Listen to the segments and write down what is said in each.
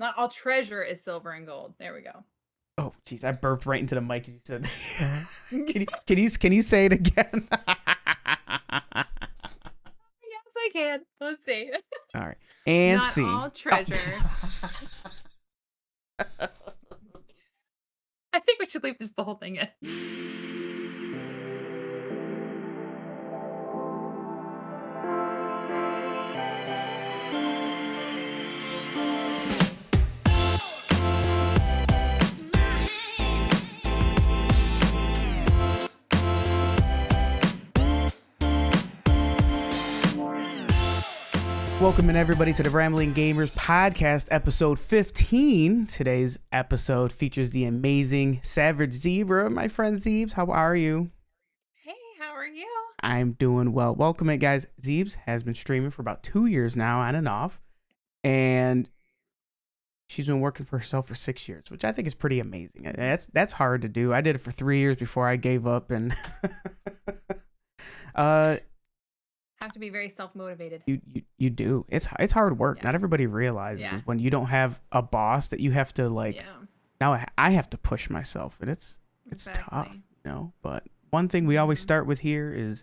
Not all treasure is silver and gold. There we go. Oh, jeez, I burped right into the mic. You said, can you say it again? Yes, I can. Let's see. All right, and Not C. all treasure. I think we should leave just the whole thing in. Welcome in everybody to the Rambling Gamers podcast, episode 15. Today's episode features the amazing SavageZebra. My friend Zeebs, how are you? Hey, how are you? I'm doing well. Welcome in, guys. Zeebs has been streaming for about 2 years now, on and off, and she's been working for herself for 6 years, which I think is pretty amazing. That's hard to do. I did it for 3 years before I gave up, and Have to be very self-motivated. You do. It's hard work. Yeah. Not everybody realizes when you don't have a boss that you have to now I have to push myself, and it's tough, But one thing we always start with here is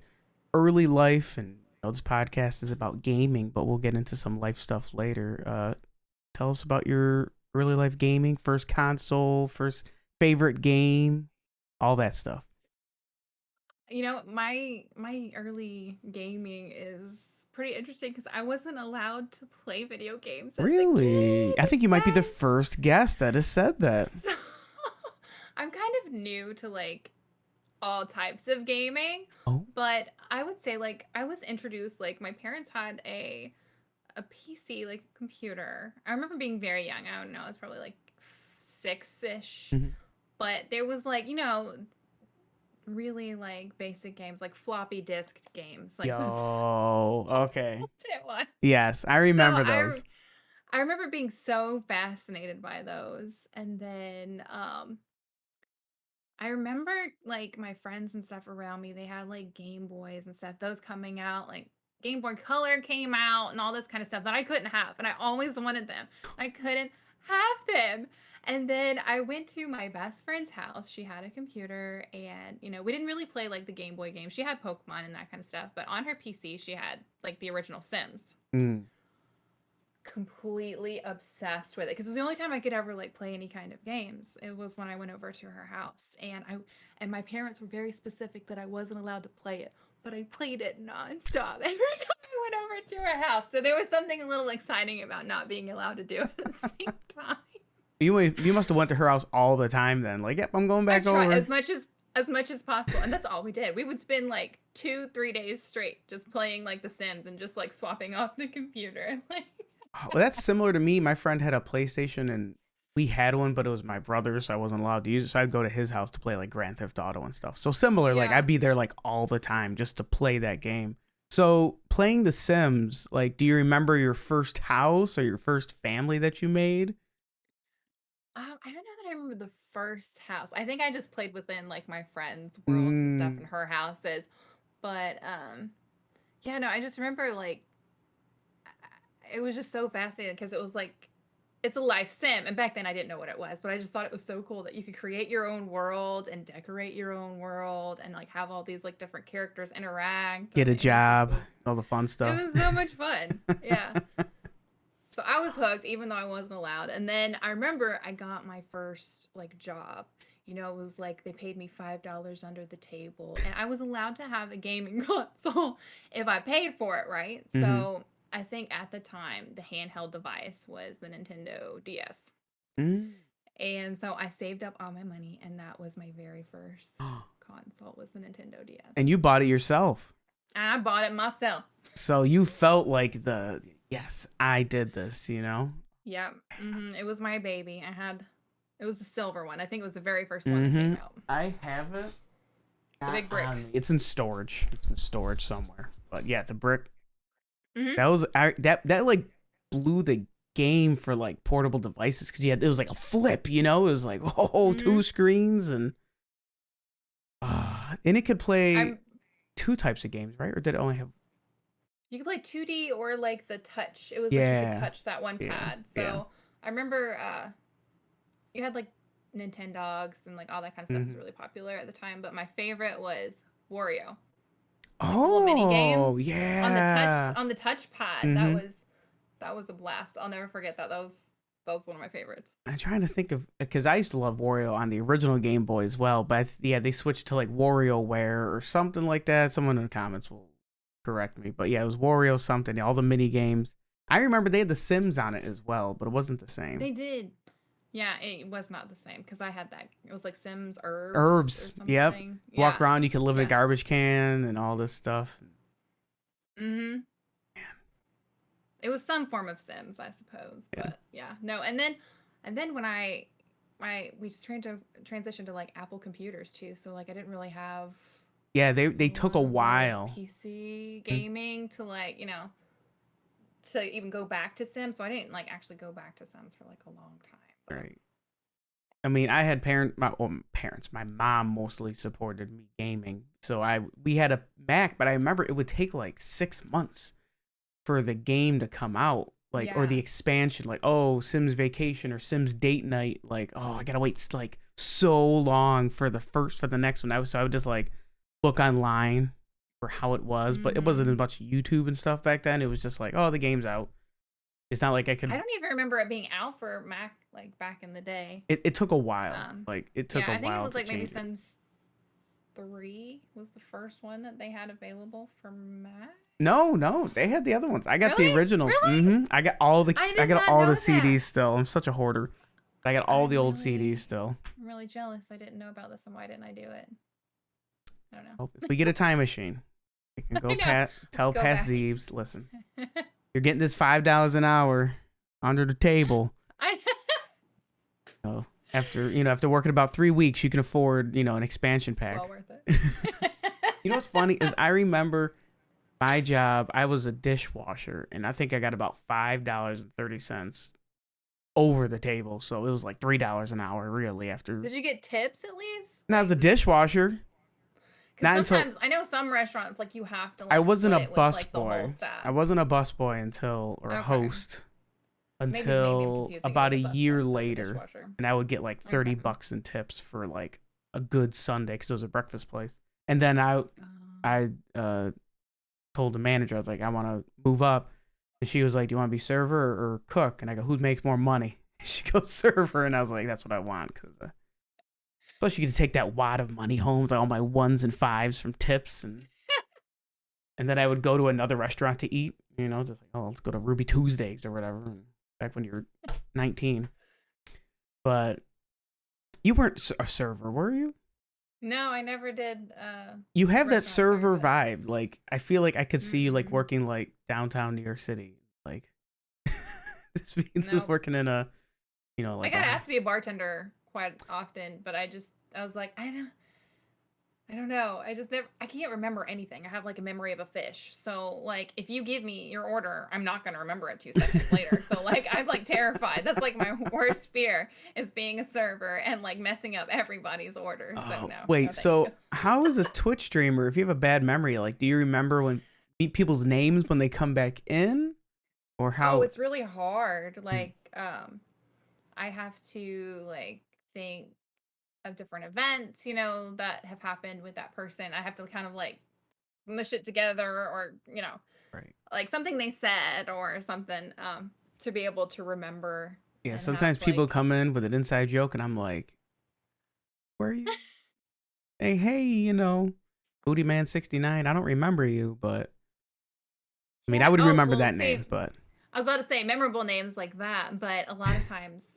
early life, and this podcast is about gaming, but we'll get into some life stuff later. Tell us about your early life gaming, first console, first favorite game, all that stuff. My early gaming is pretty interesting because I wasn't allowed to play video games as Really? a kid. I think you might be the Yes. first guest that has said that. So, I'm kind of new to all types of gaming, Oh. but I would say I was introduced, my parents had a PC, a computer. I remember being very young. I don't know, it's probably 6-ish. Mhm. But there was really basic games, like floppy disked games. That's Okay. what it was. Yes, I remember those. I remember being so fascinated by those. And then I remember my friends and stuff around me, they had Game Boys and stuff, those coming out, Game Boy Color came out and all this kind of stuff that I couldn't have. And I always wanted them. I couldn't have them. And then I went to my best friend's house. She had a computer, and we didn't really play the Game Boy games. She had Pokemon and that kind of stuff, but on her PC she had the original Sims. Completely obsessed with it because it was the only time I could ever play any kind of games. It was when I went over to her house, and my parents were very specific that I wasn't allowed to play it, but I played it nonstop every time I went over to her house. So there was something a little exciting about not being allowed to do it at the same time. You must have went to her house all the time then. Yep, I'm going back over. As much as possible, and that's all we did. We would spend 2-3 days straight just playing The Sims and just swapping off the computer. Well, that's similar to me. My friend had a PlayStation, and we had one, but it was my brother's, so I wasn't allowed to use it. So I'd go to his house to play Grand Theft Auto and stuff. So similar, Yeah. I'd be there all the time just to play that game. So playing The Sims, do you remember your first house or your first family that you made? I don't know that I remember the first house. I think I just played within my friends' worlds and stuff in her houses. But yeah, no, I just remember it was just so fascinating because it was it's a life sim, and back then I didn't know what it was, but I just thought it was so cool that you could create your own world and decorate your own world and have all these different characters interact, Get a job, it all the fun stuff. It was so much fun. Yeah. So I was hooked even though I wasn't allowed. And then I remember I got my first job. It was they paid me $5 under the table, and I was allowed to have a gaming console if I paid for it, right? Mm-hmm. So I think at the time the handheld device was the Nintendo DS. And so I saved up all my money, and that was my very first console, was the Nintendo DS. And you bought it yourself. And I bought it myself. So you felt yes, I did this, Yeah. It was my baby. It was the silver one. I think it was the very first one that came out. I have it. The big brick. It's in storage. It's in storage somewhere. But yeah, the brick. Mm-hmm. That was that blew the game for portable devices, because it was a flip, it was two screens, and it could play two types of games, right? Or did it only have? You could play 2D or the touch. It was you could touch that one pad. So I remember you had like Nintendogs and like all that kind of stuff was Mm-hmm. really popular at the time, but my favorite was Wario. Like the little mini Oh, games yeah. on the touchpad. Mm-hmm. That was a blast. I'll never forget that. That was one of my favorites. I'm trying to think of because I used to love Wario on the original Game Boy as well, but yeah, they switched to like WarioWare or something like that. Someone in the comments will correct me, but yeah, it was Wario something. All the mini games. I remember they had the Sims on it as well, but it wasn't the same. They did. Yeah, it was not the same because I had that. It was like Sims Herbs or Herbs, yep. something. Walk Yeah. around, you can live in a Yeah. garbage can and all this stuff. Mm-hmm. It was some form of Sims, I suppose. Yeah, But yeah, no. And then when we just transitioned to like Apple computers too. So like I didn't really have yeah. a They took lot a of like while. PC gaming to like to even go back to Sims. So I didn't like actually go back to Sims for like a long time. But Right. I mean, I had parents. My mom mostly supported me gaming, so we had a Mac, but I remember it would take like 6 months for the game to come out, like or yeah. the expansion, like oh Sims Vacation or Sims Date Night, like oh I gotta wait like so long for the next one. So I would just like look online for how it was, but it wasn't Mm-hmm. as much YouTube and stuff back then. It was just like oh the game's out. It's not like I I could. don't even remember it being out for Mac like back in the day. It took a while. Like it took Yeah, a I think it while was to like maybe change it. Sims 3 was the first one that they had available for Mac. No, no, they had the other ones. I got the Really? originals. Really? I I did got not all the know that. CDs still. I'm such a hoarder. I got all the old CDs still. I'm really jealous. I didn't know about this, and why didn't I do it? I don't know. Oh, if we get a time machine, we can I go know. Let's tell go Pat back. Zeebs, listen, you're getting this $5 an hour under the table. I So after working about 3 weeks, you can afford an expansion it's well pack. worth it. You know what's funny is I remember my job. I was a dishwasher, and I think I got about $5.30 over the table. So it was like $3 an hour, really. After Did you get tips at least? and I was a dishwasher. Because Not until sometimes I know some restaurants like you have to I like wasn't a split with bus like the whole boy. staff. I wasn't a bus boy until or a Okay. host Maybe I'm until confusing it about with a a bus year versus like a later, dishwasher. and I would get like 30 Okay. bucks in tips for like a good Sunday because it was a breakfast place. And then I told the manager, I was like, I want to move up, and she was like, do you want to be server or cook? And I go, who makes more money? She goes server, and I was like, that's what I want because plus you get to take that wad of money home, like all my ones and fives from tips and then I would go to another restaurant to eat, just like, oh, let's go to Ruby Tuesdays or whatever, back when you were 19. But you weren't a server, were you? No, I never did. You have that Restaurant server service. vibe. Like, I feel like I could see you like Mm-mm. working like downtown New York City. Like, this means Nope. working in a, I like got asked to be a bartender quite often, but I was like, I don't know. I just never, I can't remember anything. I have like a memory of a fish. So like if you give me your order, I'm not going to remember it 2 seconds later. So like I'm like terrified. That's like my worst fear is being a server and like messing up everybody's order. So Oh, no, no wait. thank you. So, how is a Twitch streamer if you have a bad memory? Like, do you remember people's names when they come back in, or Oh, how? it's really hard. Like I have to like think of different events, that have happened with that person. I have to kind of like mush it together or, Right. like something they said or something to be able to remember Yeah. and have Sometimes people like come in with an inside joke, and I'm like, "Where are you? Hey, Booty Man 69. I don't remember you, but I mean, I yeah. would Oh, remember well, that see, name, but I was about to say memorable names like that, but a lot of times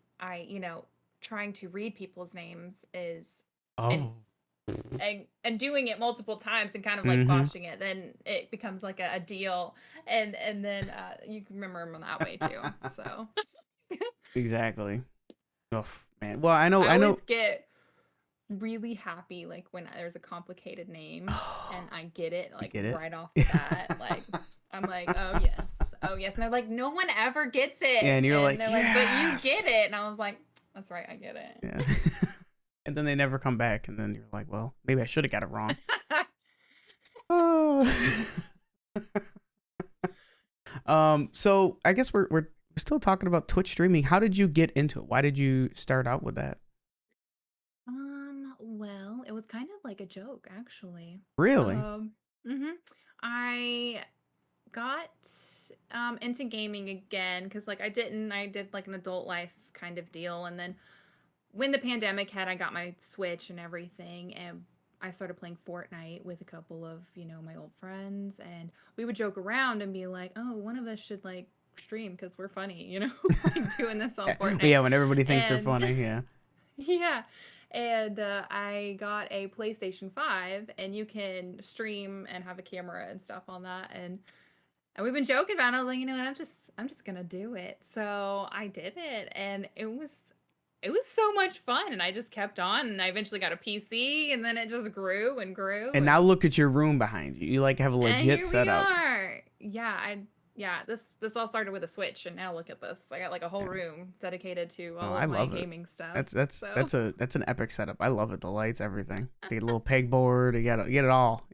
trying to read people's names is and oh, and doing it multiple times and kind of like mm-hmm. botching it, then it becomes like a deal, and then you can remember them that way too. So Exactly. Oh man. Well, I I always know. get really happy like when there's a complicated name and I get it You like get it? right off the bat. Like I'm like, oh yes, and they're like, no one ever gets Yeah, it, and you're and like, they're like, but you yes. get it, and I was like, that's right, I get it. Yeah. And then they never come back, and then you're like, well, maybe I should have got it wrong. Oh. So I guess we're we're still talking about Twitch streaming. How did you get into it? Why did you start out with that? Well, it was kind of like a joke, actually. Really? Um, mhm. I got into gaming again because like I did like an adult life kind of deal, and then when the pandemic hit, I got my Switch and everything, and I started playing Fortnite with a couple of, my old friends, and we would joke around and be like, "Oh, one of us should like stream because we're funny," like doing this on Well, Fortnite. yeah, when everybody thinks they're And funny, yeah. yeah. And I got a PlayStation 5, and you can stream and have a camera and stuff on that. And we've been joking about it. I was like, you know what, I'm just gonna do it. So I did it, and it was so much fun, and I just kept on, and I eventually got a PC, and then it just grew and grew, And now look at your room behind you. You like have a and legit here we setup. are. Yeah, this all started with a Switch, and now look at this. I got like a whole Yeah. room dedicated to Oh, all I of my love it. gaming stuff. So That's an epic setup. I love it. The lights, everything. The little pegboard. You get it all.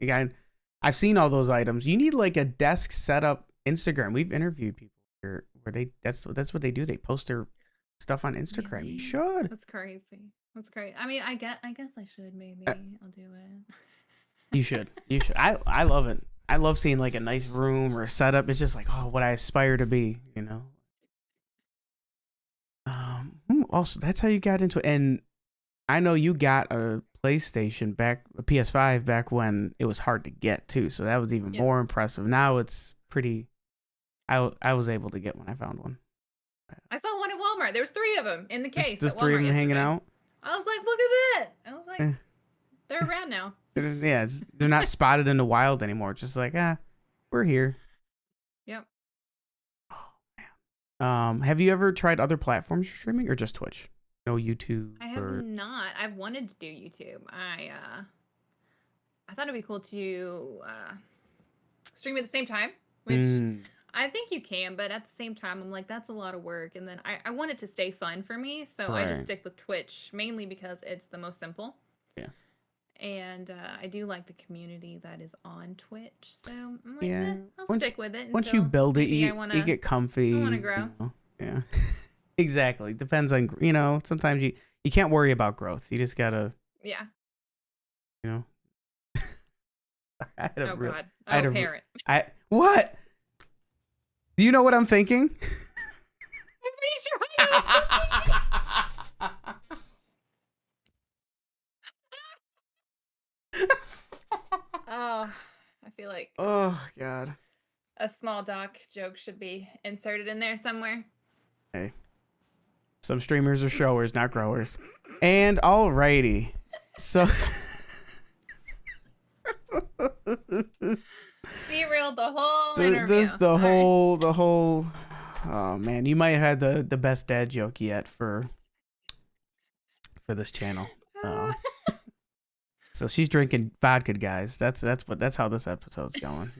I've seen all those items. You need like a desk setup. Instagram. We've interviewed people where they that's what they do. They post their stuff on Instagram. You really, should. that's crazy. That's crazy. I mean, I guess I should maybe. Uh, I'll do you it. should. You should. I love it. I love seeing like a nice room or a setup. It's just like, oh, what I aspire to be, you know. Also, that's how you got into it. And I know you got a PlayStation back, a PS5 back when it was hard to get too. So that was even Yes. more impressive. Now it's pretty. I was able to get one. I found one. I saw one at Walmart. There was 3 of them in the case There's at three of Walmart them hanging yesterday. out. I was like, look at that. I was like, Eh. they're around now. Yeah, they're not spotted in the wild anymore. It's just like, we're here. Yep. Have you ever tried other platforms for streaming or just Twitch? No YouTube I have or not. I've wanted to do YouTube. I thought it'd be cool to stream at the same time, which I think you can, but at the same time, I'm like, that's a lot of work. And then I want it to stay fun for me, so I just right. stick with Twitch, mainly because it's the most simple. Yeah. And I do like the community that is on Twitch, so I'm like, Yeah. I'll stick with it Once you until build it, maybe you get comfy. I want to grow. Yeah. Exactly. Depends on, sometimes you can't worry about growth. You just gotta, Yeah. you know. Oh God. Oh, parrot. What? Do you know what I'm thinking? I'm pretty sure I know what you're thinking. Oh, I feel like Oh God. a small doc joke should be inserted in there somewhere. Hey. Some streamers are showers, not growers. And alrighty. So Derailed the whole interview. Just the whole oh man, you might have had the best dad joke yet for this channel. So she's drinking vodka, guys. That's how this episode's going,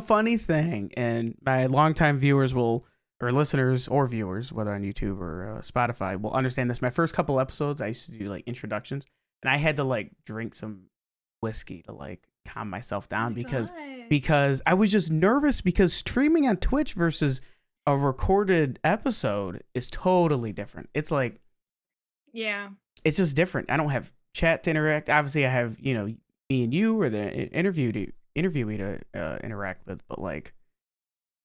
funny thing, and my longtime viewers or listeners or viewers, whether on YouTube or Spotify, will understand this. My first couple episodes, I used to do like introductions, and I had to like drink some whiskey to like calm myself down because I was just nervous because streaming on Twitch versus a recorded episode is totally different. It's like, yeah, it's just different. I don't have chat to interact. Obviously, I have me and you or the interviewee to interact with, but like,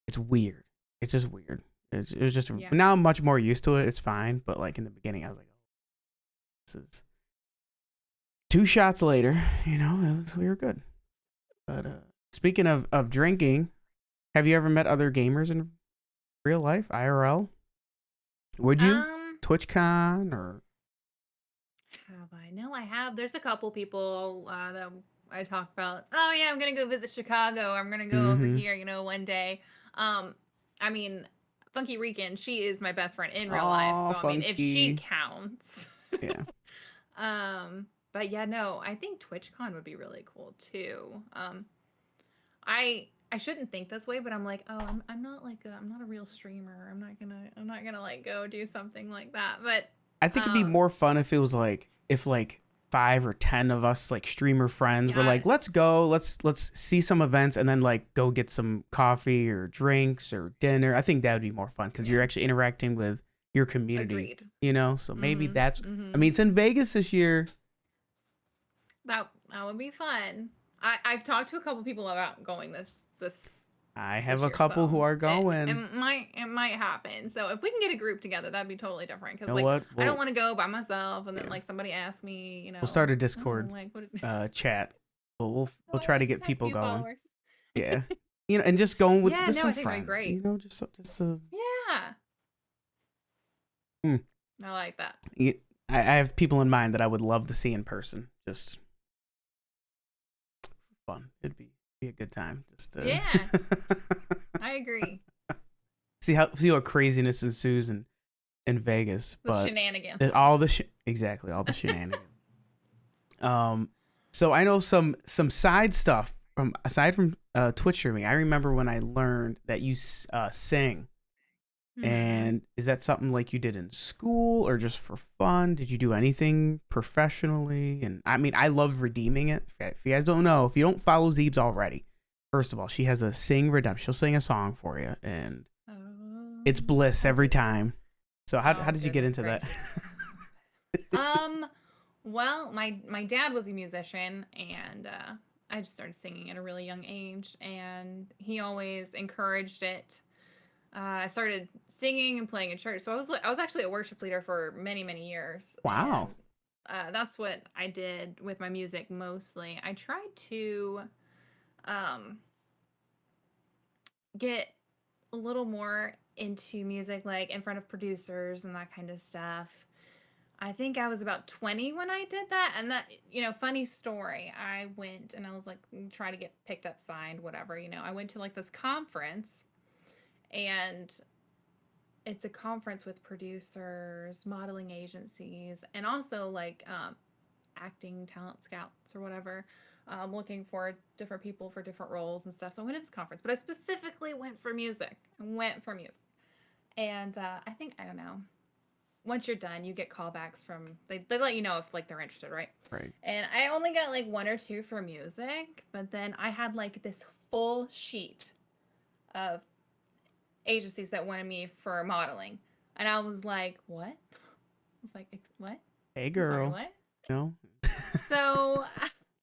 it's weird. It's just weird. It was just now I'm much more used to it. It's fine, but like in the beginning, I was like, this is 2 shots later. We were good. But speaking of drinking, have you ever met other gamers in real life, IRL? Would you? TwitchCon or? Have I? No, I have. There's a couple people that I talk about. Oh yeah, I'm gonna go visit Chicago. I'm gonna go over here, one day. I mean, Funky Rican, she is my best friend in real life. So I mean, if she counts. Yeah. But yeah, no, I think TwitchCon would be really cool too. I shouldn't think this way, but I'm like, oh, I'm not like I'm not a real streamer. I'm not gonna like go do something like that. But I think it'd be more fun if it was like 5 or 10 of us like streamer friends were like, let's Yes. go, let's see some events and then like go get some coffee or drinks or dinner. I think that would be more fun because you're Yeah. actually interacting with your community, Agreed. you know. So maybe Mhm. that's. I Mhm. mean, it's in Vegas this year. That would be fun. I've talked to a couple people about going I have this a year, couple so who are it going. it might it might happen. So if we can get a group together, that'd be totally different. You Because know like what? I don't want to go by myself, and then Yeah, like somebody asks me, we'll start a oh, Discord like what? chat. We'll Oh, try I to just get have a people few going. followers. Yeah, and just going with Yeah, just no, some I think that'd be friends. great. Just Yeah, hmm. I like that. I have people in mind that I would love to see in person. Just fun. It'd be a good time. Just Yeah, I agree. see what craziness ensues in Vegas. The But shenanigans. all the exactly all the shenanigans. Um, so I know some side stuff from aside from Twitch streaming. I remember when I learned that you sing. Hmm. And is that something like you did in school or just for fun? Did you do anything professionally? And I mean, I love redeeming it. If you guys don't know, if you don't follow Zeebs already, first of all, she has a sing redemption. She'll sing a song for you, and it's bliss I'll every do that. time. So how Oh did you get goodness into that? gracious. Um, well, my dad was a musician, and I just started singing at a really young age, and he always encouraged it. I started singing and playing in church, so I was actually a worship leader for many years, Wow. and that's what I did with my music mostly. I tried to um, get a little more into music, like in front of producers and that kind of stuff. I think I was about 20 when I did that. And that, funny story. I went and I was like, try to get picked up, signed, whatever. I went to like this conference, and it's a conference with producers, modeling agencies, and also like acting talent scouts or whatever, looking for different people for different roles and stuff. So I went to this conference, but I specifically went for music. I went for music. And I think, I don't know, once you're done, you get callbacks from they let you know if like they're interested, right? Right. And I only got like one or two for music, but then I had like this full sheet of agencies that wanted me for modeling, and I was like, "What?" I was like, "What? Hey, I'm sorry, girl. what?" No. So,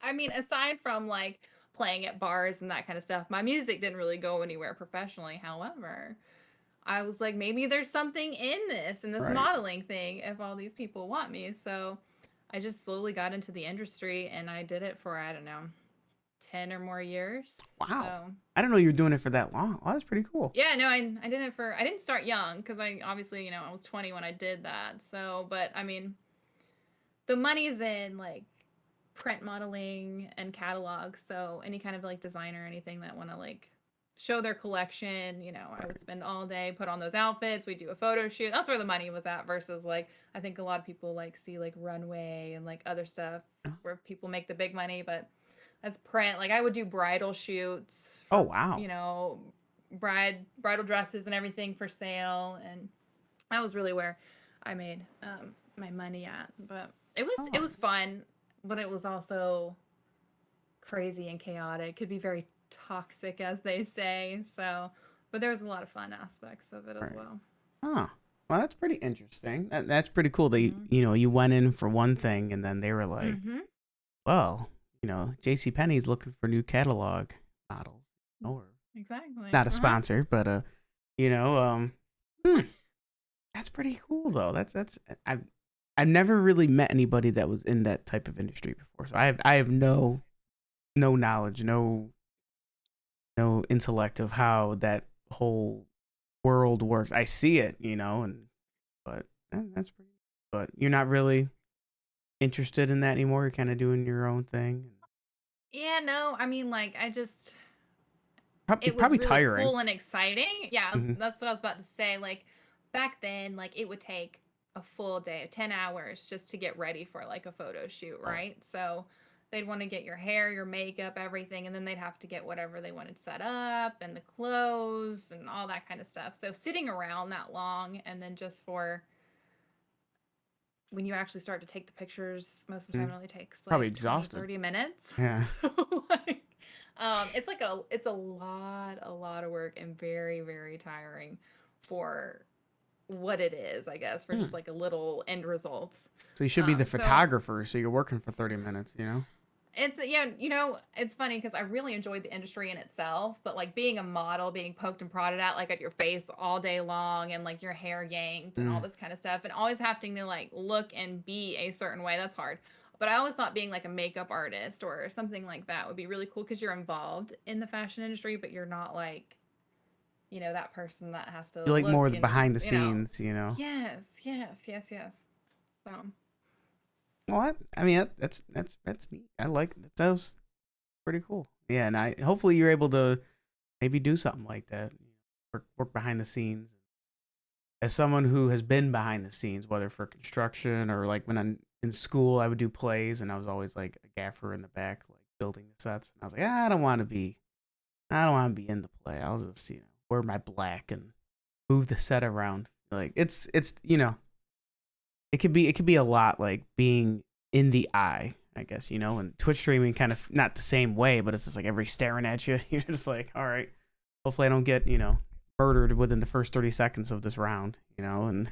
I mean, aside from like playing at bars and that kind of stuff, my music didn't really go anywhere professionally. However, I was like, maybe there's something in this Right. modeling thing if all these people want me. So I just slowly got into the industry, and I did it for, I don't know, 10 or more years. Wow. So I didn't know you were doing it for that long. Oh, that's pretty cool. yeah, no, I did it I didn't start young because I obviously, I was 20 when I did that. So, but I mean, the money's in like print modeling and catalogs. So any kind of like designer or anything that want to like show their collection, I would Right. spend all day, put on those outfits, we do a photo shoot. That's where the money was at versus like I think a lot of people like see like runway and like other stuff where people make the big money, but that's print. Like I would do bridal shoots Oh, for, wow. bridal dresses and everything for sale, and that was really where I made my money at. But it Oh, was fun, but it was also crazy and chaotic. Could be very toxic, as they say. So, but there was a lot of fun aspects of it as right. well. Huh. Well, that's pretty interesting. That's pretty cool. That Mm-hmm. you went in for one thing and then they were like, Mm-hmm. well, J.C. Penney's looking for new catalog models. Or Exactly. not a Uh-huh. sponsor, but you know, hmm, that's pretty cool though. That's I've never really met anybody that was in that type of industry before. So I have no knowledge, no intellect of how that whole world works. I see it, and but that's pretty. But you're not really interested in that anymore. You're kind of doing your own thing. Yeah, no, I mean, like, I just, It's it was probably really tiring. cool and exciting. Yeah, Hmm. that's what I was about to say. Like, back then, like, it would take a full day, 10 hours just to get ready for like a photo shoot, Oh, right? So they'd want to get your hair, your makeup, everything, and then they'd have to get whatever they wanted set up and the clothes and all that kind of stuff. So sitting around that long and then just for when you actually start to take the pictures, most of the time Mm. it only takes Probably like 20, exhausted. 30 minutes. Yeah. So like it's a lot of work and very, very tiring for what it is, I guess, for just Hmm. like a little end result. So you should be the So photographer, so you're working for 30 minutes, you know? it's yeah, it's funny because I really enjoyed the industry in itself, but like being a model, being poked and prodded at like at your face all day long, and like your hair yanked and all Mm. this kind of stuff, and always having to like look and be a certain way, that's hard. But I always thought being like a makeup artist or something like that would be really cool because you're involved in the fashion industry, but you're not like, that person that has to You like more look the and, behind the scenes, you know? yes, yes, yes, yes. So, Well, I mean, that's neat. I like that. That was pretty cool. Yeah, and I hopefully you're able to maybe do something like that. Work behind the scenes. As someone who has been behind the scenes, whether for construction or like when I'm in school, I would do plays, and I was always like a gaffer in the back, like building the sets. And I was like, I don't want to be in the play. I'll just wear my black and move the set around. Like it's it could be a lot like being in the eye, I guess, and Twitch streaming kind of not the same way, but it's just like every staring at you. You're just like, all right, hopefully I don't get, murdered within the first 30 seconds of this round, and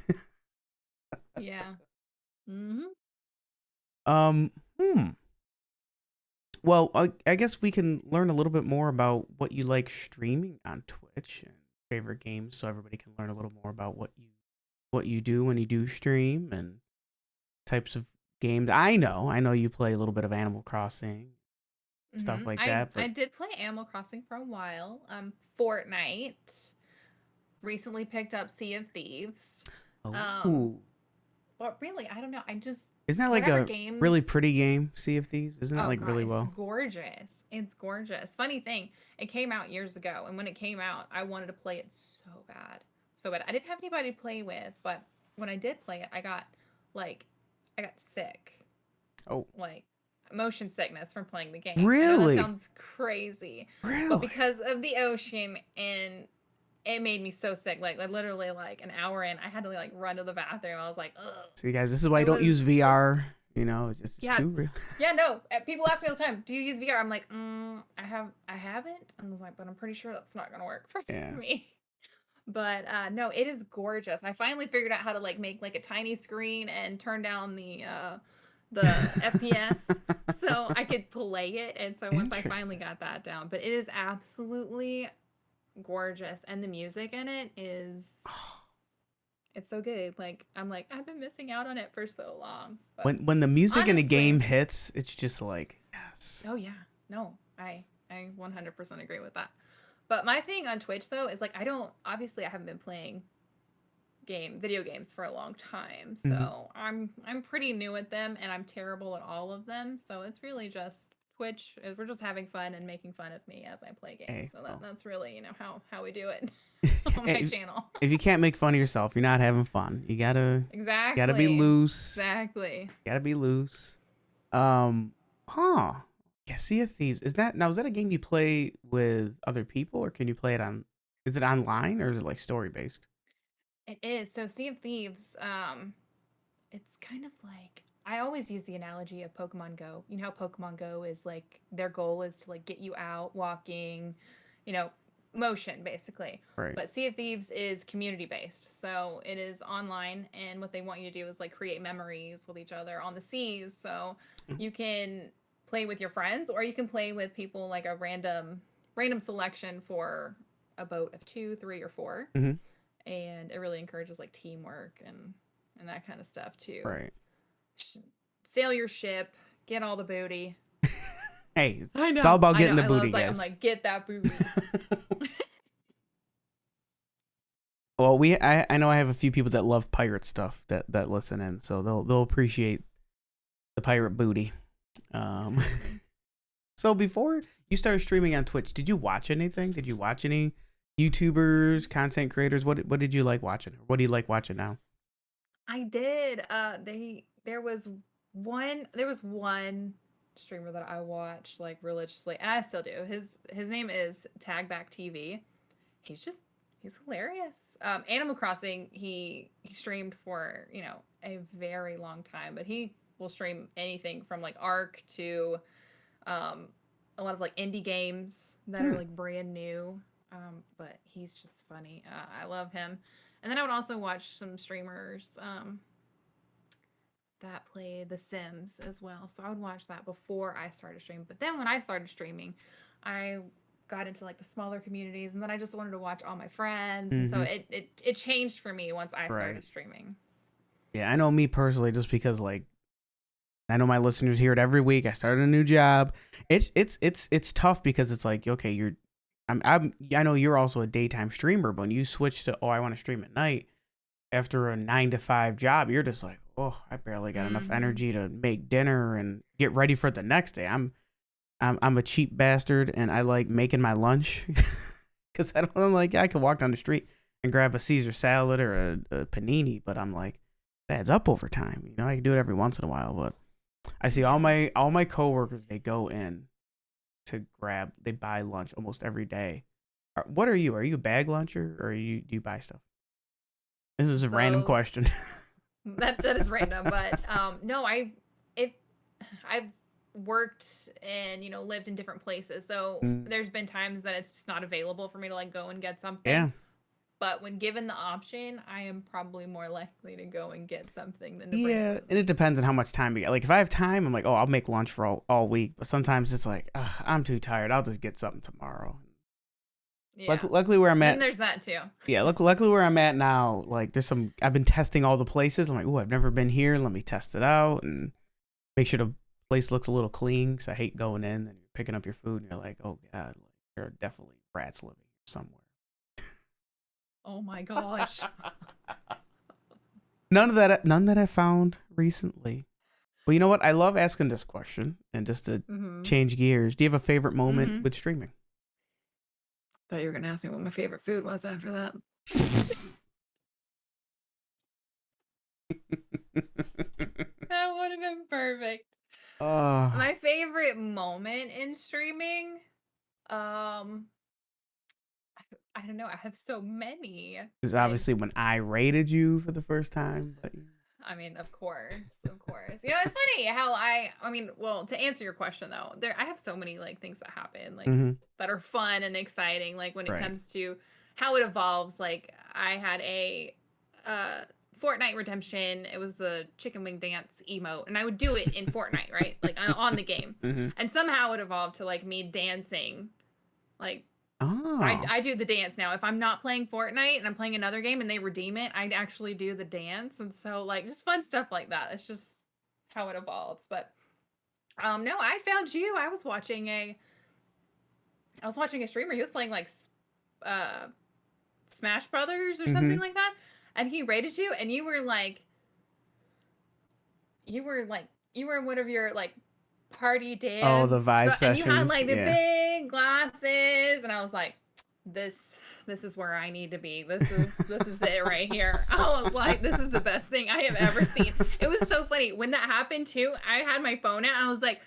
yeah. Mhm. um hmm. Well, I guess we can learn a little bit more about what you like streaming on Twitch and favorite games, so everybody can learn a little more about what you do when you do stream and types of games. I know you play a little bit of Animal Crossing, stuff like I that, I but did play Animal Crossing for a while. Fortnite. Recently picked up Sea of Thieves. Um, oh, but really, I don't know. I just isn't that like whatever a really games. pretty game, Sea of Thieves? Isn't that Oh like god, really it's well? gorgeous. It's gorgeous. Funny thing, it came out years ago, and when it came out, I wanted to play it so bad, so bad. I didn't have anybody to play with, but when I did play it, like, I got sick, Oh, like motion sickness from playing the game. I know that really? sounds crazy, but Really? because of the ocean and it made me so sick. Like literally like an hour in, I had to like run to the bathroom. I was like, ugh. See, guys, this is why I It don't was use it was VR. It's yeah. too real. Yeah, no. People ask me all the time, "Do you use VR?" I'm like, I haven't." And I was like, "But I'm pretty sure that's not gonna work for Yeah. me." But no, it is gorgeous. I finally figured out how to like make like a tiny screen and turn down the FPS so I could play it. And so once I finally Interesting. got that down, but it is absolutely gorgeous, and the music in it is it's so good. Like I'm like I've been missing out on it for so long. But When the music in a honestly, game hits, it's just like yes. oh yeah, no, I 100% agree with that. But my thing on Twitch though is like I don't obviously I haven't been playing video games for a long time. Mm-hmm. So I'm pretty new at them and I'm terrible at all of them. So it's really just Twitch. We're just having fun and making fun of me as I play games. Hey, So well, that's really, how we do it on my if, channel. if you can't make fun of yourself, you're not having fun. You gotta be Exactly. loose. Exactly. Gotta be loose. Um, huh. Yeah, Sea of Thieves. Is that a game you play with other people, or can you play it on? Is it online, or is it like story based? It is. So Sea of Thieves, it's kind of like I always use the analogy of Pokemon Go. You know how Pokemon Go is like their goal is to like get you out walking, you know, motion basically. Right. But Sea of Thieves is community based. So it is online and what they want you to do is like create memories with each other on the seas. So you can play with your friends or you can play with people like a random selection for a boat of 2, 3 or 4, Mm-hmm. and it really encourages like teamwork and that kind of stuff too. Right. Sh- Sail your ship, get all the booty. Hey, I it's all know, about I getting know. the I booty, was like, I'm guys. like, get that booty. Well, I know I have a few people that love pirate stuff that listen in, so they'll appreciate the pirate booty. Um, Exactly. so before you started streaming on Twitch, did you watch anything? Did you watch any YouTubers, content creators? What did you like watching? What do you like watching now? I did. There was one streamer that I watched like religiously, and I still do. His name is Tagback TV. He's just He's hilarious. Animal Crossing, he streamed for, you know, a very long time, but he will stream anything from like Ark to um, a lot of like indie games that are Hmm. like brand new. But he's just funny. I love him. And then I would also watch some streamers that play The Sims as well. So I would watch that before I started streaming. But then when I started streaming, I got into like the smaller communities, and then I just wanted to watch all my friends, and so Mm-hmm. it changed for me once I Right. started streaming. Yeah, I know me personally, just because like I know my listeners hear it every week. I started a new job. It's tough because it's like, okay, I know you're also a daytime streamer, but when you switch to, oh, I want to stream at night after a 9 to 5 job, you're just like, oh, I barely got enough Mm-hmm. energy to make dinner and get ready for the next day. I'm a cheap bastard, and I like making my lunch because I'm like, yeah, I could walk down the street and grab a Caesar salad or a panini, but I'm like, that adds up over time. You know, I can do it every once in a while, but I see Yeah. all my coworkers, they go in to grab, they buy lunch almost every day. What are you? Are you a bag luncher, or do you buy stuff? This was a random Both. question. That is random, but no, if I've worked and, you know, lived in different places, so there's been times that it's just not available for me to like go and get something. Yeah. But when given the option, I am probably more likely to go and get something than to bring it Yeah, with and it me. depends on how much time you get. Like if I have time, I'm like, oh, I'll make lunch for all week. But sometimes it's like, I'm too tired. I'll just get something tomorrow. Yeah. Luckily where I'm And then at, there's that too. yeah. Luckily where I'm at now, like there's some. I've been testing all the places. I'm like, oh, I've never been here. Let me test it out and make sure the place looks a little clean. Cause I hate going in and you're picking up your food and you're like, oh god, like, there are definitely rats living here somewhere. Oh my gosh. None that I found recently. Well, you know what? I love asking this question, and just to Mm-hmm. change gears, do you have a favorite moment Mm-hmm. with streaming? Thought you were gonna ask me what my favorite food was after that. That would have been perfect. Oh, My favorite moment in streaming, um, I don't know. I have so many. because Like, obviously when I rated you for the first time, but I mean, of course, of course. You know, it's funny how I mean, well, to answer your question though, there I have so many like things that happen like mm-hmm. that are fun and exciting. Like when it Right. comes to how it evolves. Like I had a uh Fortnite redemption. It was the chicken wing dance emote, and I would do it in Fortnite, right? Like on the game, Mm-hmm. and somehow it evolved to like me dancing, like Oh, I do the dance now. If I'm not playing Fortnite and I'm playing another game and they redeem it, I actually do the dance. And so like just fun stuff like that. It's just how it evolves. But no, I found you. I was watching a streamer. He was playing like uh Smash Brothers or mm-hmm. something like that. And he rated you and you were in one of your like party Oh, the dance, Vive and you had sessions. like the Yeah. big glasses, and I was like, this is where I need to be. This is it right here. I was like, this is the best thing I have ever seen. It was so funny when that happened too. I had my phone out and I was like,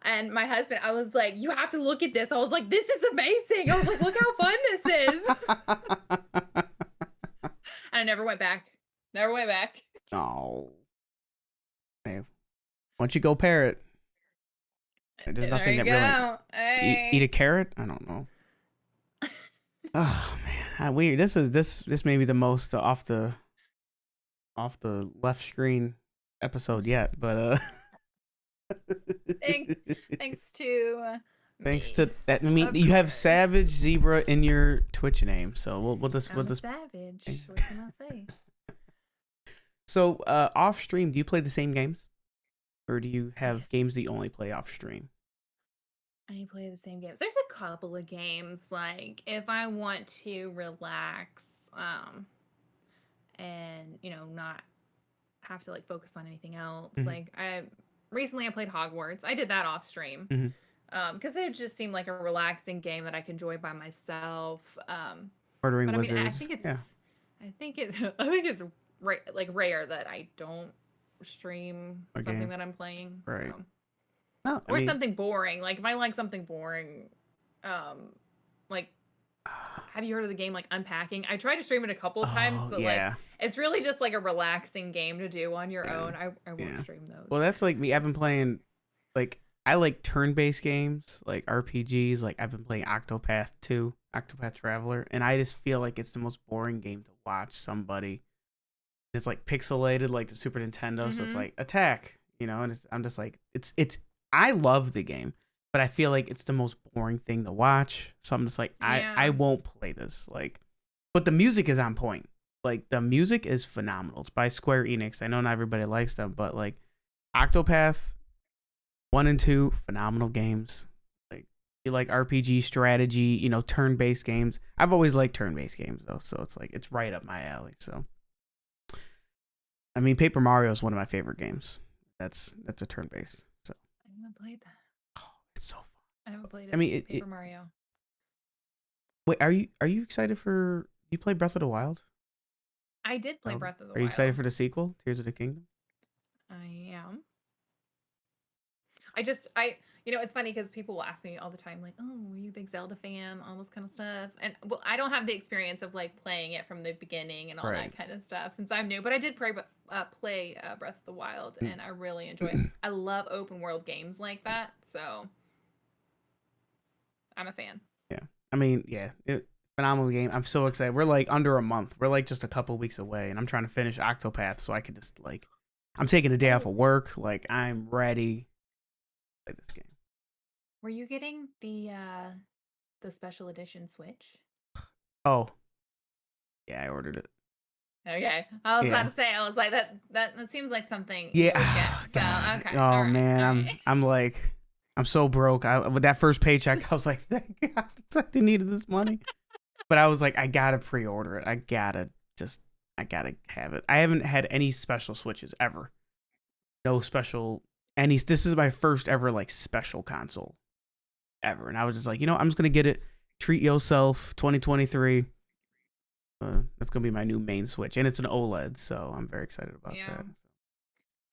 and my husband, I was like, you have to look at this. I was like, this is amazing. I was like, look how fun this is. And I never went back. Never went back. Oh, hey, once you go parrot, there's There nothing you that really go. eat a Hey. carrot. I don't know. Oh man, weird. This may be the most off the left screen episode yet, but Thanks, thanks to thanks me, to that. I mean, of you have course. Savage Zebra in your Twitch name, so we'll I'm a just. savage. What can I say? So off stream, do you play the same games, or do you have Yes. games that you only play off stream? I play the same games. There's a couple of games like if I want to relax, and you know not have to like focus on anything else. Mm-hmm. Like I played Hogwarts. I did that off stream. Mm-hmm. Because it just seemed like a relaxing game that I could enjoy by myself. Murdering But I mean, wizards. Yeah. I think it's like rare that I don't stream A something game. that I'm playing. Right. So No, I or mean, something boring. Like if I like something boring, um, like Have you heard of the game like Unpacking? I tried to stream it a couple of times, Oh but like yeah, it's really just like a relaxing game to do on your yeah, own. I won't yeah. stream those. Well, that's like me. I've been playing like I like turn-based games, like RPGs. Like I've been playing Octopath 2, Octopath Traveler, and I just feel like it's the most boring game to watch somebody. It's like pixelated, like the Super Nintendo, so it's Mm-hmm. like attack, and I'm just like it's. I love the game, but I feel like it's the most boring thing to watch. So I'm just like I Yeah. won't play this. Like, but the music is on point. Like the music is phenomenal. It's by Square Enix. I know not everybody likes them, but like Octopath 1 and 2, phenomenal games. Like you like RPG strategy, turn-based games. I've always liked turn-based games though, so it's like it's right up my alley. So I mean, Paper Mario is one of my favorite games. That's a turn-based. So I haven't played that. oh, it's so fun. I haven't played I it. mean, Paper Mario. wait, are you excited for you play Breath of the Wild? I did play Zelda? Breath of the Are you excited Wild. for the sequel, Tears of the Kingdom? I am. I it's funny because people will ask me all the time, like, "Oh, were you a big Zelda fan?" All this kind of stuff, and well, I don't have the experience of like playing it from the beginning and all Right. that kind of stuff since I'm new. But I did play Breath of the Wild, Mm. and I really enjoy it. I love open world games like that, so I'm a fan. Yeah. I mean, yeah, phenomenal game. I'm so excited. We're like under a month. We're like just a couple weeks away, and I'm trying to finish Octopath so I could just like, I'm taking a day off Oh, of work. Like I'm ready to play this game. were you getting the special edition Switch? Oh, yeah, I ordered it. Okay, I was about Yeah. to say, I was like that seems like something you would get. Yeah. So God. okay, all Oh right, man, all I'm right. I'm like I'm so broke. With that first paycheck, I was like, thank God, I needed this money. But I was like, I gotta pre-order it. I gotta have it. I haven't had any special Switches ever. No special any. This is my first ever like special console ever, and I was just like, I'm just gonna get it. Treat yourself, 2023. That's gonna be my new main Switch, and it's an OLED, so I'm very excited about Yeah. that.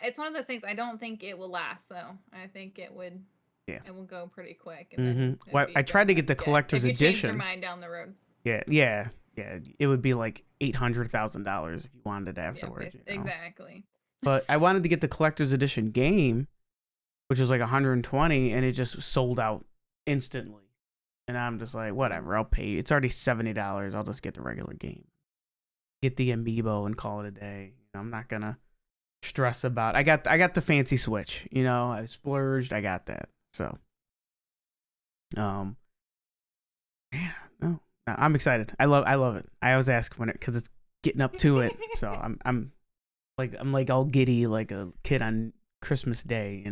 It's one of those things I don't think it will last though. I think Yeah. it will go pretty quick and then it'd Well, be I tried to difficult get to the get collector's if you change your edition. mind down the road. Yeah, yeah, yeah. It would be like $800,000 if you wanted it Yeah, afterwards. exactly. But I wanted to get the collector's edition game, which was like 120, and it just sold out instantly. And I'm just like, whatever, I'll pay. It's already $70. I'll just get the regular game, get the amiibo, and call it a day. I'm not gonna stress about. I got the fancy Switch. I splurged. I got that. So, um, yeah, no, I'm excited. I love it. I always ask when it because it's getting up to it. So I'm like all giddy like a kid on Christmas Day.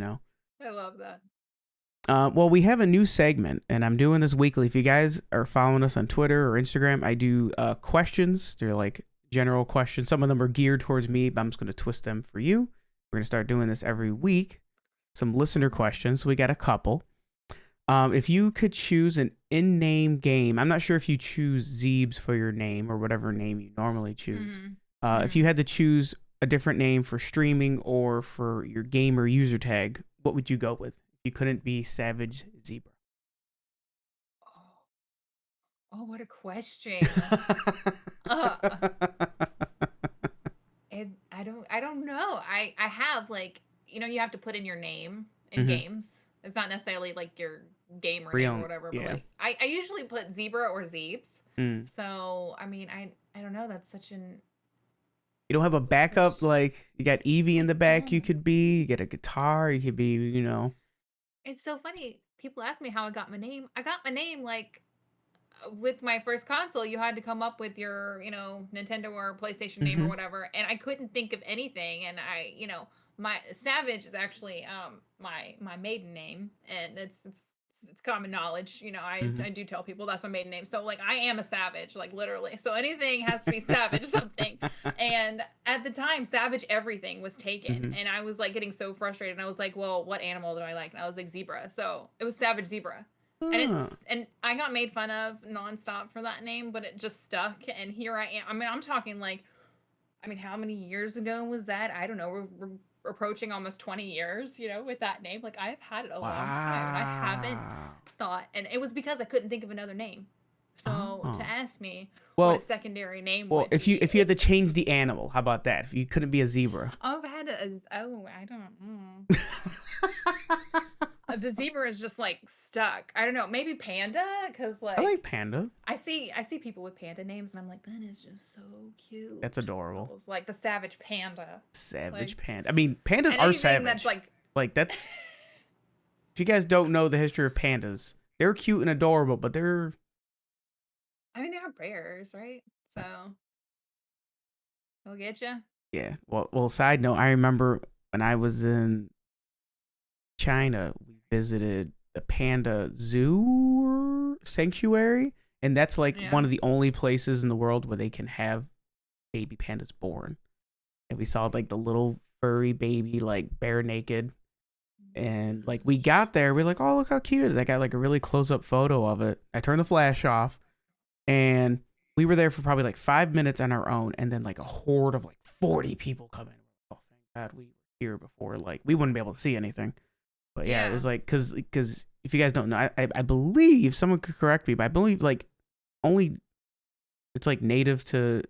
I love that. Well, we have a new segment, and I'm doing this weekly. If you guys are following us on Twitter or Instagram, I do questions. They're like general questions. Some of them are geared towards me, but I'm just going to twist them for you. We're going to start doing this every week. Some listener questions. So we got a couple. If you could choose an in-name game, I'm not sure if you choose Zeebs for your name or whatever name you normally choose. If you had to choose a different name for streaming or for your gamer user tag, what would you go with? You couldn't be SavageZebra. Oh, what a question. uh, I don't know. I have like you have to put in your name in Mm-hmm. games. It's not necessarily like your gamer name or Real, whatever, but yeah. like I usually put Zebra or Zeebs. Mm. So I mean I don't know. That's such an You don't have a backup such like you got Evie in I the back. You don't. could be. You get a guitar. You could be. It's so funny. People ask me how I got my name. I got my name like with my first console. You had to come up with your Nintendo or PlayStation name or Mm-hmm. whatever, and I couldn't think of anything. And my Savage is actually my maiden name, and it's common knowledge. Mm-hmm. I do tell people that's my maiden name. So like I am a savage, like literally. So anything has to be savage something. And at the time, savage everything was taken, Mm-hmm. and I was like getting so frustrated. And I was like, well, what animal do I like? And I was like zebra. So it was Savage Zebra. Oh, And I got made fun of nonstop for that name, but it just stuck. And here I am. I mean, I'm talking like, I mean, how many years ago was that? I don't know. We're approaching almost 20 years, with that name. Like I've had it a long time, and I haven't wow. thought. And it was because I couldn't think of another name. So to Oh. ask me what a Well, secondary name well, would be, if you had to it's change the animal, how about that? If you couldn't be a zebra. oh, I've had a oh, I don't know. The zebra is just like stuck. I don't know. Maybe panda, because I like like panda. I see people with panda names, and I'm like, that is just so That's cute. adorable. It's like the savage panda, Savage like, panda. I mean, pandas and are anything that's savage. like, Like that's if you guys don't know the history of pandas, they're cute and adorable, but they're I mean, they're bears, right? So they'll get you. yeah. Well. Side note, I remember when I was in China, we visited the panda zoo sanctuary, and that's like Yeah. one of the only places in the world where they can have baby pandas born. And we saw like the little furry baby, like bare naked. And like we got there, we're like, oh, look how cute it is. I got like a really close up photo of it. I turned the flash off, and we were there for probably like 5 minutes on our own, and then like a horde of like 40 people come in. Oh, thank God we were here before. Like we wouldn't be able to see anything. But yeah, it Yeah. was like because if you guys don't know, I believe someone could correct me, but I believe like only it's like native to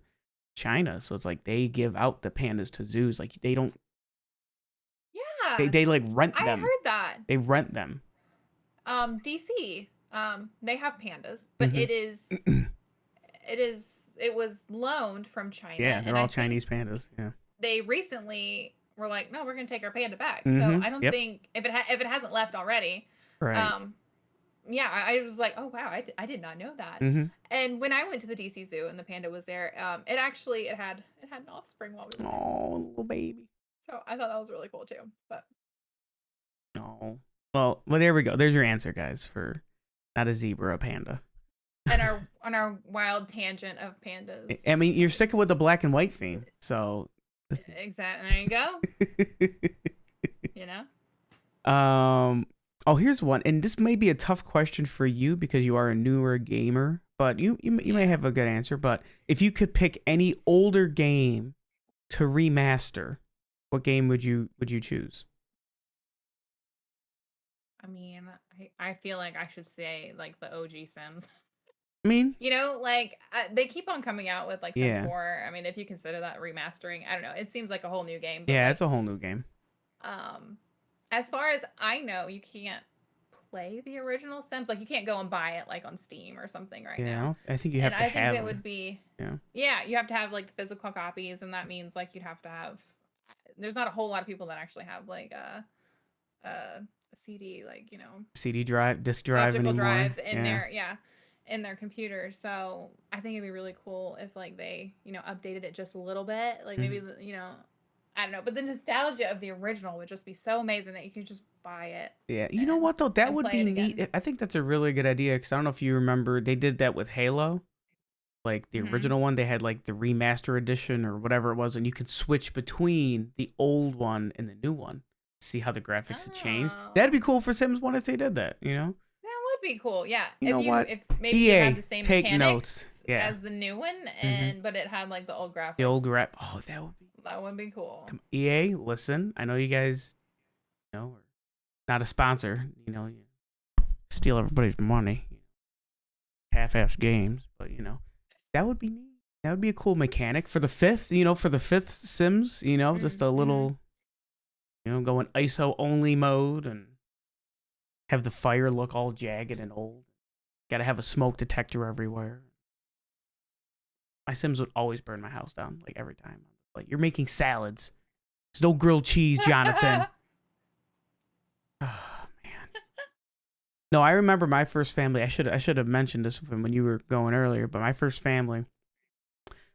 China, so it's like they give out the pandas to zoos. Like they don't Yeah. they like rent I them. heard that. They rent them. DC, they have pandas, but Hmm. it was loaned from China, Yeah, they're and I all think Chinese pandas. Yeah. they recently were like, no, we're gonna take our panda back. So Hmm. I don't Yep. think if it hasn't left already, Right. um, yeah, I was like, oh wow, I did not know that. Hmm. And when I went to the DC Zoo and the panda was there, it had an offspring while we were there. Oh, little baby. So I thought that was really cool too. But Oh. Well, there we go. There's your answer, guys, for not a zebra, a panda. and our on our wild tangent of pandas. I mean, you're sticking with the black and white theme, so. Exactly. There you go. You know? Oh, here's one, and this may be a tough question for you because you are a newer gamer, but you may have a good answer. But if you could pick any older game to remaster, what game would you choose? I mean, I feel like I should say like the OG Sims. I mean, You know, like they keep on coming out with like Sims yeah, 4. I mean, if you consider that remastering, I don't know. It seems like a whole new game, but yeah, it's like a whole new game. um as far as I know, you can't play the original Sims. Like you can't go and buy it like on Steam or something right Yeah, now. I think you And have to I think have that would them. be Yeah, yeah, you have to have like the physical copies, and that means like you'd have to have there's not a whole lot of people that actually have like a CD, like, you know, CD drive, disc drive optical anymore. drive in Yeah, their yeah, in their computer. So I think it'd be really cool if like they, you know, updated it just a little bit. Like maybe, hmm, you know, I don't know, but the nostalgia of the original would just be so amazing that you could just buy it yeah. You know what though? That and would play be it again. neat. I think that's a really good idea because I don't know if you remember they did that with Halo. Like the Hmm. original one, they had like the remaster edition or whatever it was, and you could switch between the old one and the new one. See how the graphics had changed. That'd Oh, be cool for Sims One if they did that. You know. that would be cool. Yeah, You know what? if maybe you had EA, the same take notes. mechanics Yeah. as the new one, Hmm. and but it had like the old The old graphics. grap. Oh, that would be. That would be cool. Come EA, listen. I know you guys. You know, are not a sponsor. You know, you steal everybody's money. Half-ass games, but you know, that would be neat. That would be a cool mechanic for the fifth. You know, for the fifth Sims. You know, just a Mm-hmm. little. You know, go in ISO only mode and have the fire look all jagged and old. Got to have a smoke detector everywhere. My Sims would always burn my house down, like every time. Like, you're making salads. There's no grilled cheese, Jonathan. Oh, man. No, I remember my first family. I should have mentioned this when you were going earlier, but my first family,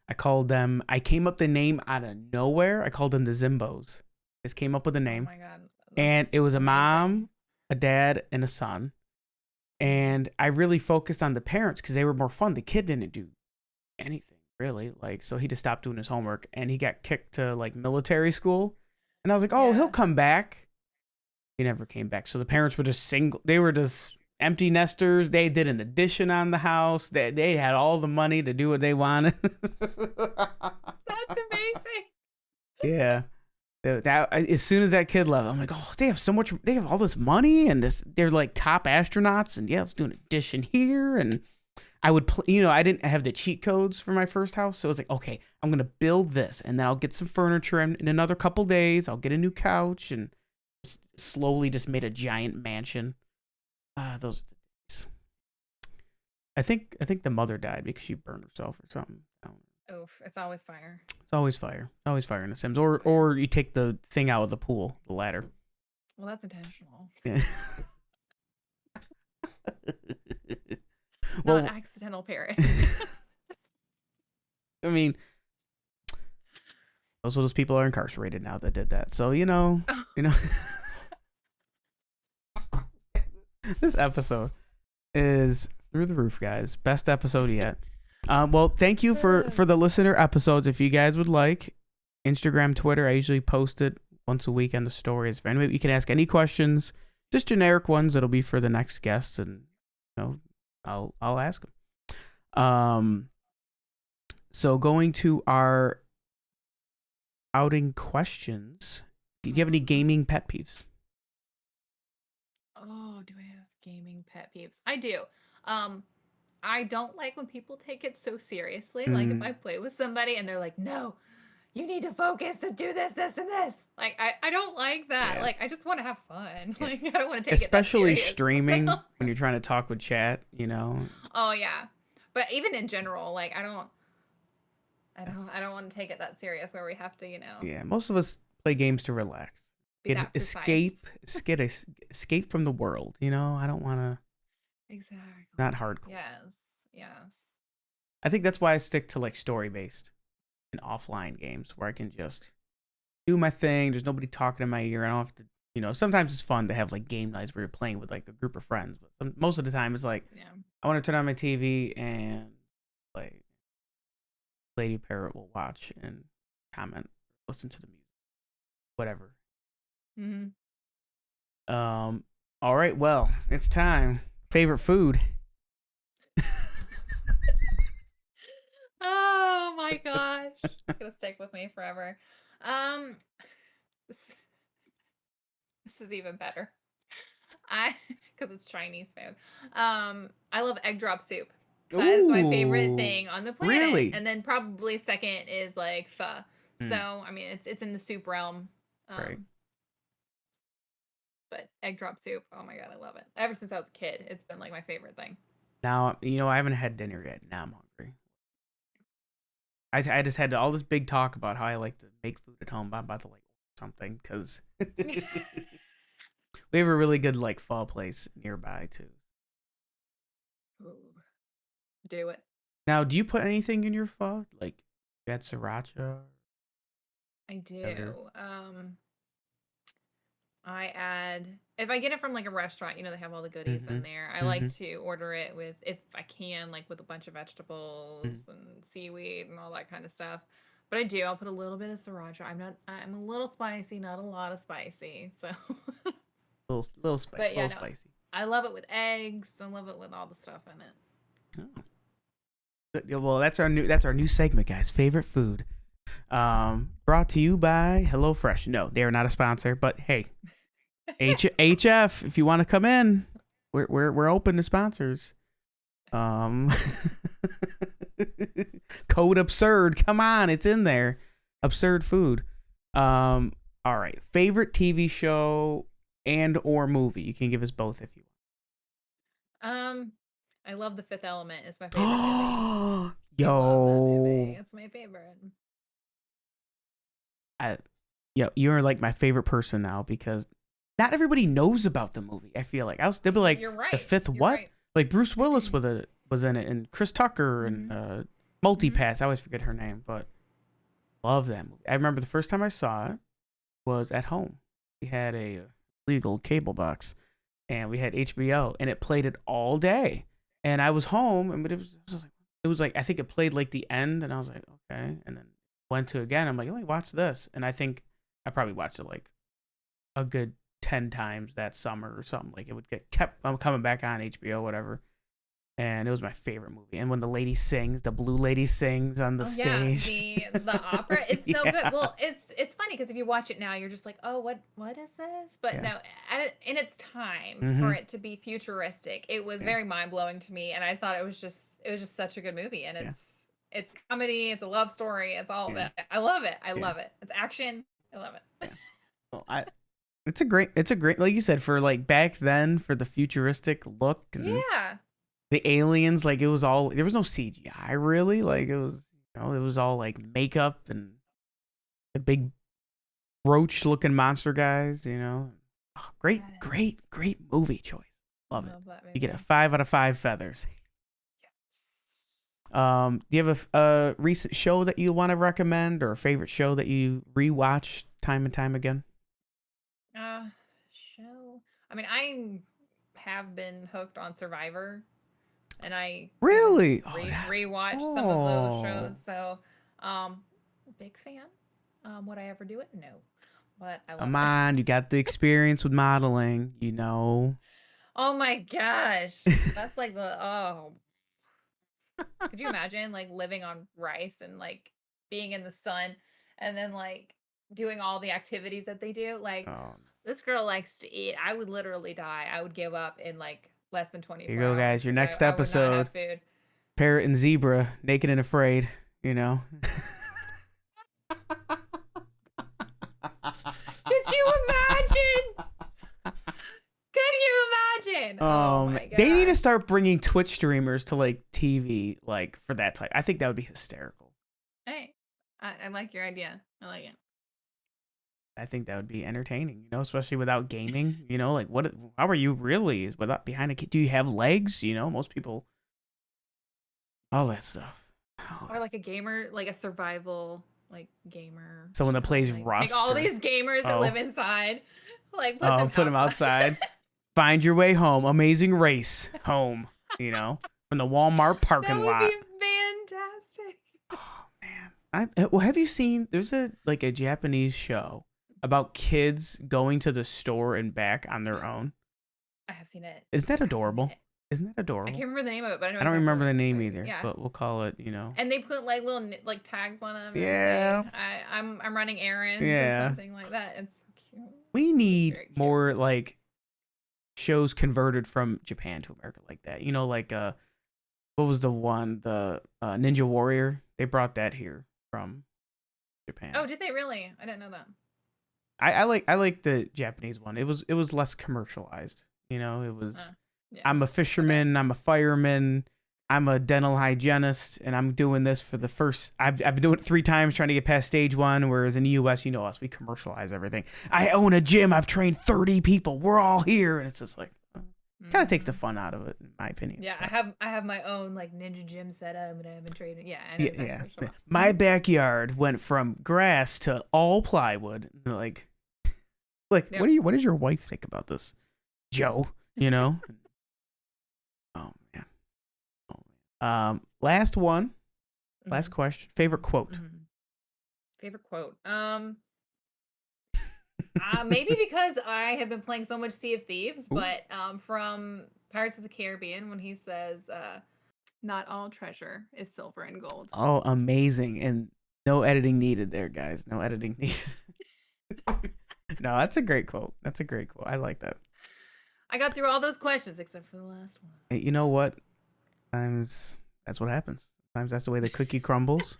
I called them, I came up the name out of nowhere. I called them the Zimbos. Just came up with a Oh name. my god, And it that's was a amazing. mom, a dad, and a son. Mhm. And I really focused on the parents because they were more fun. The kid didn't do anything really, like, so he just stopped doing his homework and he got kicked to like military school. And I was like, oh, he'll Yeah. come back. He never came back. So the parents were just single. They were just empty nesters. They did an addition on the house. They had all the money to do what they wanted. That's amazing. Yeah. As soon as that kid left, I'm like, oh, they have so much. They have all this money, and they're like top astronauts, and yeah, let's do an addition here, and I would I didn't have the cheat codes for my first house, so it was like, okay, I'm gonna build this, and then I'll get some furniture, and in another couple days, I'll get a new couch, and slowly just made a giant mansion. Those days. I think the mother died because she burned herself or something. Oof, it's always fire. It's always fire. Always fire in The Sims. Or you take the thing out of the pool, the ladder. Well, that's intentional. Yeah. Not accidental pairing. I mean, most of those people are incarcerated now that did that. So, this episode is through the roof, guys. Best episode yet. Well, thank you for the listener episodes. If you guys would like, Instagram, Twitter, I usually post it once a week on the stories. If anybody, you can ask any questions, just generic ones that'll be for the next guests, and I'll ask them. So going to our outing questions. Do you have any gaming pet peeves? Oh, do I have gaming pet peeves? I do. I don't like when people take it so seriously. Like if I play with somebody and they're like, no, you need to focus and do this, this, and this. Like I don't like that. Yeah. Like I just want to have fun. Yeah. Like I don't want to take especially it that serious. Streaming when you're trying to talk with chat, Oh yeah. But even in general, like I don't want to take it that serious where we have to, Yeah, most of us play games to relax. Escape from the world, I don't want to. Exactly. Not hardcore. Yes. I think that's why I stick to like story-based and offline games where I can just do my thing. There's nobody talking in my ear. I don't have to, sometimes it's fun to have like game nights where you're playing with like a group of friends. But most of the time it's like, I want to turn on my TV and like Lady Parrot will watch and comment, listen to the music, whatever. All right. Well, it's time. Favorite food. Oh my gosh. It's gonna stick with me forever. This is even better. Because it's Chinese food. I love egg drop soup. That is my favorite thing on the planet. Really? And then probably second is like pho. So I mean it's in the soup realm. Right. But egg drop soup, oh my god, I love it. Ever since I was a kid, it's been like my favorite thing. Now, I haven't had dinner yet. Now I'm hungry. I just had all this big talk about how I like to make food at home. I'm about to like something because we have a really good like pho place nearby too. Ooh. Do it. Now, do you put anything in your pho? Like, you add sriracha? I do. I add, if I get it from like a restaurant, they have all the goodies in there. I like to order it with, if I can, like with a bunch of vegetables and seaweed and all that kind of stuff. But I'll put a little bit of sriracha. I'm a little spicy, not a lot of spicy. So little spicy. But spicy. I love it with eggs. I love it with all the stuff in it. Oh. Well, that's our new segment, guys. Favorite food. Brought to you by HelloFresh. No, they are not a sponsor, but hey, HF, if you want to come in, we're open to sponsors. Code absurd. Come on, it's in there. Absurd food. All right. Favorite TV show and or movie. You can give us both if you want. I love The Fifth Element. It's my favorite movie. Yo, it's my favorite. You're like my favorite person now because not everybody knows about the movie. I feel like they'll be like, you're right. The Fifth what? Right. Like Bruce Willis was in it, and Chris Tucker and Multipass. I always forget her name, but love that movie. I remember the first time I saw it was at home. We had a legal cable box, and we had HBO, and it played it all day. And I was home, and it was like I think it played like the end, and I was like, okay, and then went to again. I'm like, let me watch this, and I think I probably watched it like a good 10 times that summer or something. Like it would kept coming back on HBO, whatever. And it was my favorite movie. And when the lady sings, the blue lady sings on the stage. Yeah, the opera, it's so good. Well, it's funny because if you watch it now, you're just like, oh, what is this? But Yeah. no, in its time Mm-hmm. for it to be futuristic, it was Yeah. very mind blowing to me, and I thought it was just such a good movie, and Yeah. it's comedy, it's a love story, it's all of Yeah. it. I love it. I Yeah. love it. It's action. I love it. Yeah. Well, it's a great, like you said, for like back then, for the futuristic look and Yeah. the aliens, like it was all, there was no CGI really. Like it was, it was all like makeup and the big roach looking monster guys, Oh, great, great, Yes. great movie choice. Love it. Love that You get a movie. 5 out of 5 feathers. Yes. Do you have a recent show that you want to recommend, or a favorite show that you rewatch time and time again? Uh, show. I mean, I have been hooked on Survivor, and I even Really? Oh, that. rewatch some of those Oh, shows. So, big fan. Would I ever do it? No, but I love come it. on. You got the experience with modeling, Oh my gosh, that's like the oh. Could you imagine like living on rice and like being in the sun, and then like doing all the activities that they do? Like Oh, this girl likes to eat. I would literally die. I would give up in like less than here you 24 go, hours guys. Your because next I would not have episode: food. Parrot and Zebra, naked and afraid. You know. Could you imagine? Could you imagine? Oh my They need to gosh. start bringing Twitch streamers to like TV, like for that type. I think that would be hysterical. Hey, I like your idea. I like it. I think that would be entertaining, especially without gaming. Like what? How are you really without behind a kid? Do you have legs? Most people, all that stuff. Or like a gamer, like a survival like gamer Someone that show. plays Like take Rust all or these gamers that oh live inside, like put oh, them put them outside. outside. Find your way home. Amazing Race home. From the Walmart That parking would be lot. fantastic. Oh man, well, have you seen? There's a Japanese show about kids going to the store and back on their own. I have seen it. Isn't that I've seen adorable? it. Isn't that I adorable? can't remember the name of it, but I know I don't exactly remember the name what either, yeah. but we'll call it, And they put like little like tags on them and say, Yeah, I'm running errands or yeah. something like that. It's so cute. We It's need very cute. more like shows converted from Japan to America like that. Like what was the one, the Ninja Warrior? They brought that here from Japan. Oh, did they really? I didn't know that. I like the Japanese one. It was less commercialized. It was Yeah. I'm a fisherman, I'm a fireman, I'm a dental hygienist, and I'm doing this for the first. I've been doing it 3 times trying to get past stage 1. Whereas in the U.S., you know us, we commercialize everything. I own a gym. I've trained 30 people. We're all here, and it's just like kind of takes the fun out of it, in my opinion. Yeah, But, I have my own like ninja gym setup, and I haven't trained. Yeah, I know yeah, exactly yeah. My backyard went from grass to all plywood. Like, Yep. what does your wife think about this, Joe? Oh man. Last one. Last question. Favorite quote. Favorite quote. Maybe because I have been playing so much Sea of Thieves, Ooh. but from Pirates of the Caribbean when he says, "Not all treasure is silver and gold." Oh, amazing. And no editing needed there, guys. No editing needed. No, that's a great quote. That's a great quote. I like that. I got through all those questions except for the last one. Hey, you know what? Sometimes that's what happens. Sometimes that's the way the cookie crumbles.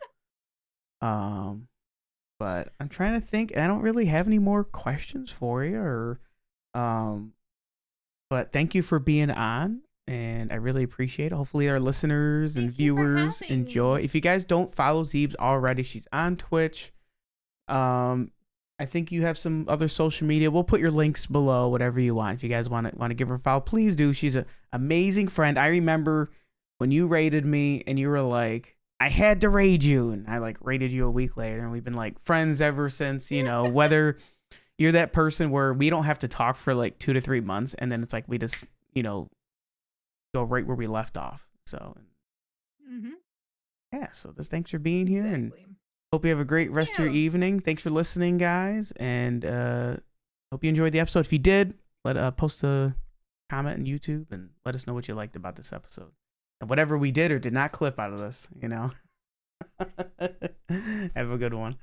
But I'm trying to think. I don't really have any more questions for you, but thank you for being on, and I really appreciate it. Hopefully, our listeners and viewers enjoy. If you guys don't follow Zeebs already, she's on Twitch. I think you have some other social media. We'll put your links below, whatever you want. If you guys want to give her a follow, please do. She's an amazing friend. I remember when you rated me, and you were like, I had to raid you, and I like raided you a week later, and we've been like friends ever since. Whether you're that person where we don't have to talk for like 2 to 3 months, and then it's like we just go right where we left off. So yeah, so thanks for being here, and hope you have a great rest of your evening. Thanks for listening, guys, and hope you enjoyed the episode. If you did, post a comment on YouTube and let us know what you liked about this episode. And whatever we did or did not clip out of this, Have a good one.